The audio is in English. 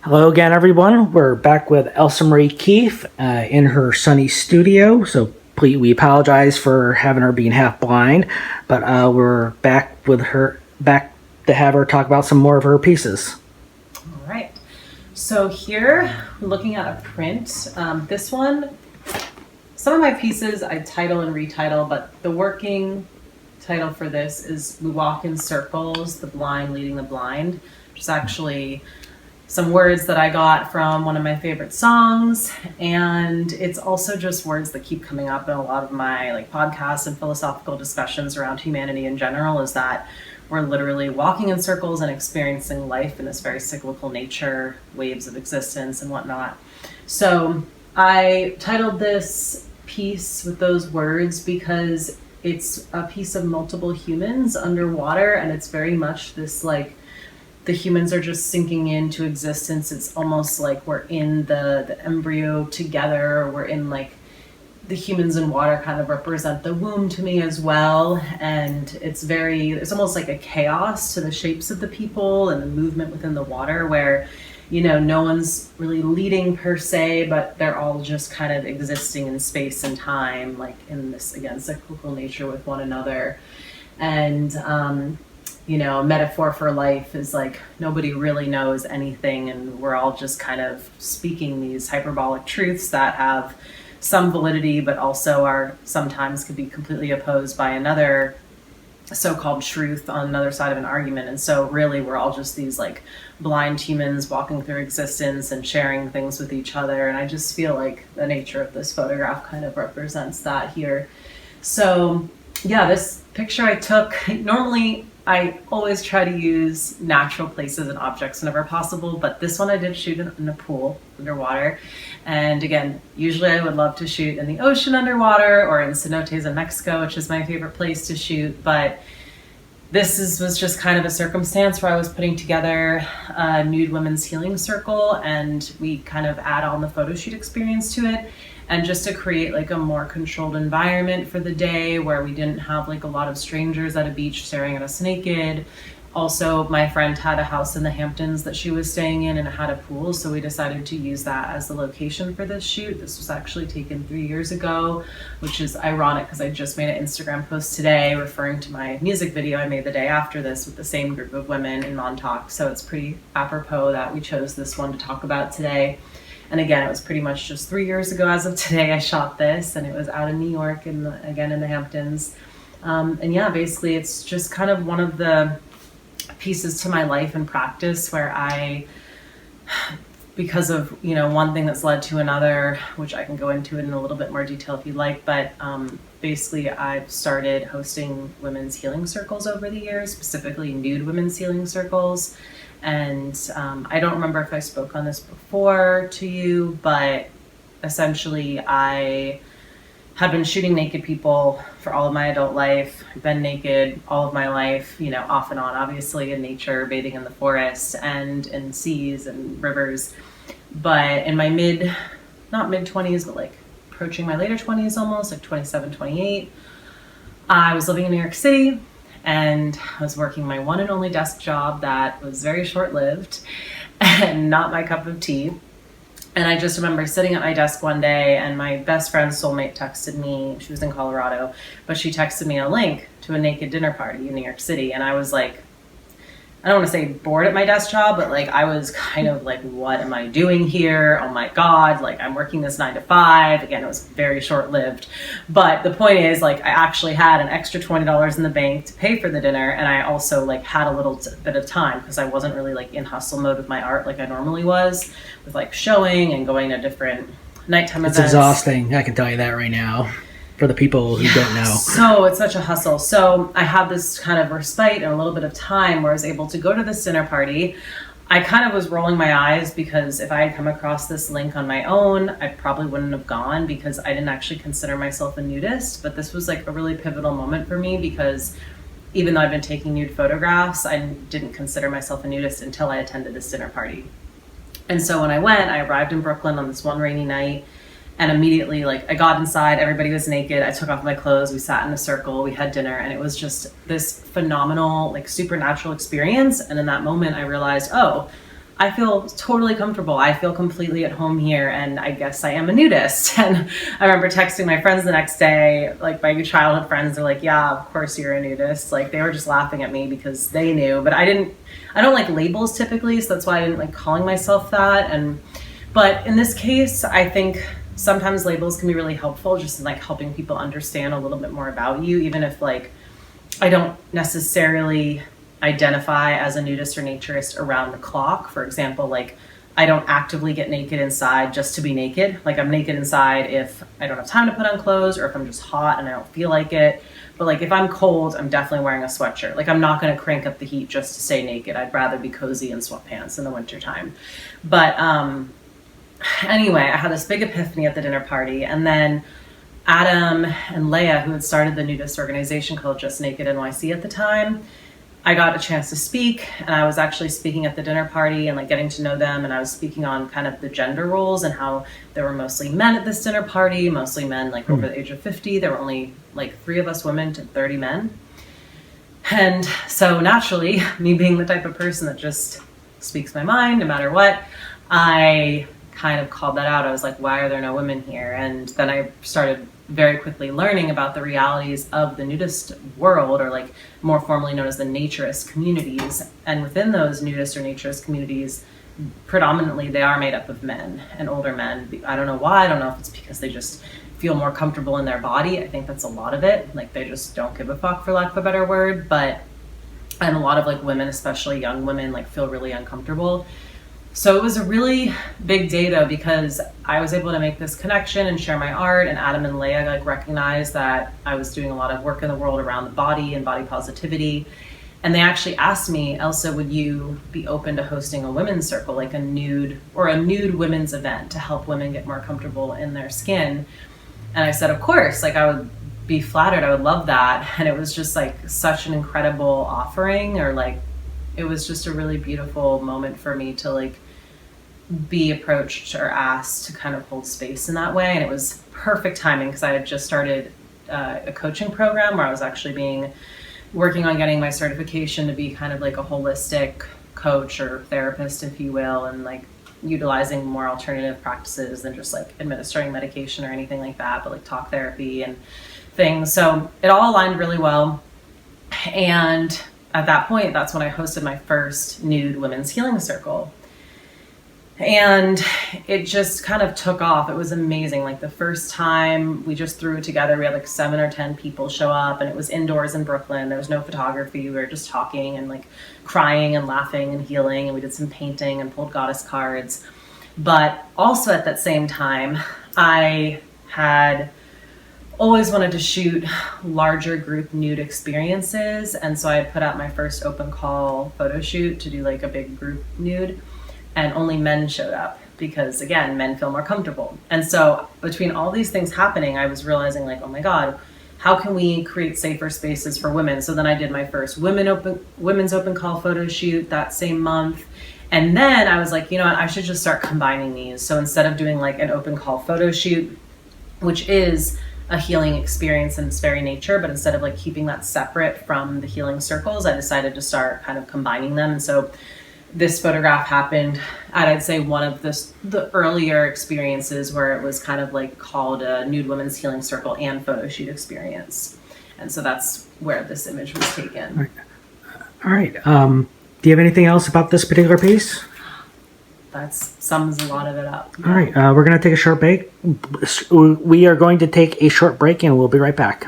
Hello again, everyone. We're back with Elsa Marie Keefe in her sunny studio. So please, we apologize for having her being half blind, but we're back to have her talk about some more of her pieces. All right. So here, looking at a print, this one, some of my pieces I title and retitle, but the working title for this is "We Walk in Circles, the Blind Leading the Blind," which is actually some words that I got from one of my favorite songs, and it's also just words that keep coming up in a lot of my podcasts and philosophical discussions around humanity in general, is that we're literally walking in circles and experiencing life in this very cyclical nature, waves of existence and whatnot. So I titled this piece with those words because it's a piece of multiple humans underwater, and it's very much this the humans are just sinking into existence. It's almost like we're in the embryo together. We're in the humans in water kind of represent the womb to me as well. And it's almost like a chaos to the shapes of the people and the movement within the water where, no one's really leading per se, but they're all just kind of existing in space and time, in this, again, cyclical nature with one another. And, a metaphor for life is nobody really knows anything, and we're all just kind of speaking these hyperbolic truths that have some validity, but also are sometimes could be completely opposed by another so-called truth on another side of an argument. And so really we're all just these blind humans walking through existence and sharing things with each other. And I just feel like the nature of this photograph kind of represents that here. So yeah, this picture I took, normally I always try to use natural places and objects whenever possible, but this one I did shoot in a pool underwater. And again, usually I would love to shoot in the ocean underwater or in cenotes in Mexico, which is my favorite place to shoot. But was just kind of a circumstance where I was putting together a nude women's healing circle, and we kind of add on the photo shoot experience to it. And just to create a more controlled environment for the day where we didn't have a lot of strangers at a beach staring at us naked. Also, my friend had a house in the Hamptons that she was staying in, and it had a pool, so we decided to use that as the location for this shoot. This was actually taken 3 years ago, which is ironic because I just made an Instagram post today referring to my music video I made the day after this with the same group of women in Montauk. So it's pretty apropos that we chose this one to talk about today. And again, it was pretty much just 3 years ago as of today I shot this, and it was out in New York and again in the Hamptons. And yeah, basically it's just kind of one of the pieces to my life and practice where because of, one thing that's led to another, which I can go into it in a little bit more detail if you'd like, but basically I've started hosting women's healing circles over the years, specifically nude women's healing circles. And I don't remember if I spoke on this before to you, but essentially I have been shooting naked people for all of my adult life. I've been naked all of my life, off and on, obviously in nature, bathing in the forest and in seas and rivers. But in my not mid 20s, but approaching my later 20s almost, 27, 28, I was living in New York City. And I was working my one and only desk job that was very short-lived and not my cup of tea. And I just remember sitting at my desk one day, and my best friend's soulmate texted me. She was in Colorado, but she texted me a link to a naked dinner party in New York City. And I was I don't want to say bored at my desk job, but I was kind of what am I doing here? Oh my God, I'm working this 9 to 5. Again, it was very short-lived. But the point is I actually had an extra $20 in the bank to pay for the dinner. And I also had a little bit of time because I wasn't really in hustle mode with my art like I normally was with showing and going to different nighttime events. It's exhausting. I can tell you that right now. For the people who don't know. So it's such a hustle. So I had this kind of respite and a little bit of time where I was able to go to this dinner party. I kind of was rolling my eyes because if I had come across this link on my own, I probably wouldn't have gone because I didn't actually consider myself a nudist. But this was a really pivotal moment for me because even though I've been taking nude photographs, I didn't consider myself a nudist until I attended this dinner party. And so when I went, I arrived in Brooklyn on this one rainy night. And immediately, I got inside, everybody was naked. I took off my clothes, we sat in a circle, we had dinner, and it was just this phenomenal, supernatural experience. And in that moment, I realized, I feel totally comfortable. I feel completely at home here, and I guess I am a nudist. And I remember texting my friends the next day, like my childhood friends, they're like, yeah, of course you're a nudist. Like they were just laughing at me because they knew, but I don't like labels typically, so that's why I didn't like calling myself that. But in this case, I think sometimes labels can be really helpful, just in like helping people understand a little bit more about you, even if like I don't necessarily identify as a nudist or naturist around the clock. For example, like I don't actively get naked inside just to be naked. Like I'm naked inside if I don't have time to put on clothes or if I'm just hot and I don't feel like it. But like if I'm cold, I'm definitely wearing a sweatshirt. Like I'm not going to crank up the heat just to stay naked. I'd rather be cozy in sweatpants in the wintertime. But anyway, I had this big epiphany at the dinner party, and then Adam and Leia, who had started the nudist organization called Just Naked NYC at the time, I got a chance to speak, and I was actually speaking at the dinner party and like getting to know them, and I was speaking on kind of the gender roles and how there were mostly men at this dinner party, mostly men like over the age of 50. There were only like 3 of us women to 30 men. And so naturally, me being the type of person that just speaks my mind no matter what, I kind of called that out. I was like, why are there no women here? And then I started very quickly learning about the realities of the nudist world, or like more formally known as the naturist communities. And within those nudist or naturist communities, predominantly they are made up of men and older men. I don't know why. I don't know if it's because they just feel more comfortable in their body. I think that's a lot of it. Like they just don't give a fuck, for lack of a better word. And a lot of like women, especially young women, like feel really uncomfortable. So it was a really big day though, because I was able to make this connection and share my art, and Adam and Leia like recognized that I was doing a lot of work in the world around the body and body positivity. And they actually asked me, Elsa, would you be open to hosting a women's circle, like a nude women's event to help women get more comfortable in their skin? And I said, of course, like I would be flattered. I would love that. And it was just like such an incredible offering, or like, it was just a really beautiful moment for me to like be approached or asked to kind of hold space in that way. And it was perfect timing because I had just started a coaching program where I was actually working on getting my certification to be kind of like a holistic coach or therapist, if you will, and like utilizing more alternative practices than just like administering medication or anything like that, but like talk therapy and things. So it all aligned really well. And at that point, that's when I hosted my first nude women's healing circle. And it just kind of took off. It was amazing. Like the first time we just threw it together, we had like 7 or 10 people show up, and it was indoors in Brooklyn. There was no photography. We were just talking and like crying and laughing and healing. And we did some painting and pulled goddess cards. But also at that same time, I had always wanted to shoot larger group nude experiences. And so I had put out my first open call photo shoot to do like a big group nude, and only men showed up because again, men feel more comfortable. And so between all these things happening, I was realizing like, oh my God, how can we create safer spaces for women? So then I did my first women's open call photo shoot that same month. And then I was like, you know what, I should just start combining these. So instead of doing like an open call photo shoot, which is a healing experience in its very nature, but instead of like keeping that separate from the healing circles, I decided to start kind of combining them. And so this photograph happened at, I'd say, one of the earlier experiences where it was kind of like called a nude women's healing circle and photo shoot experience. And so that's where this image was taken. All right. Do you have anything else about this particular piece? That sums a lot of it up. All right. We're going to take a short break. We are going to take a short break, and we'll be right back.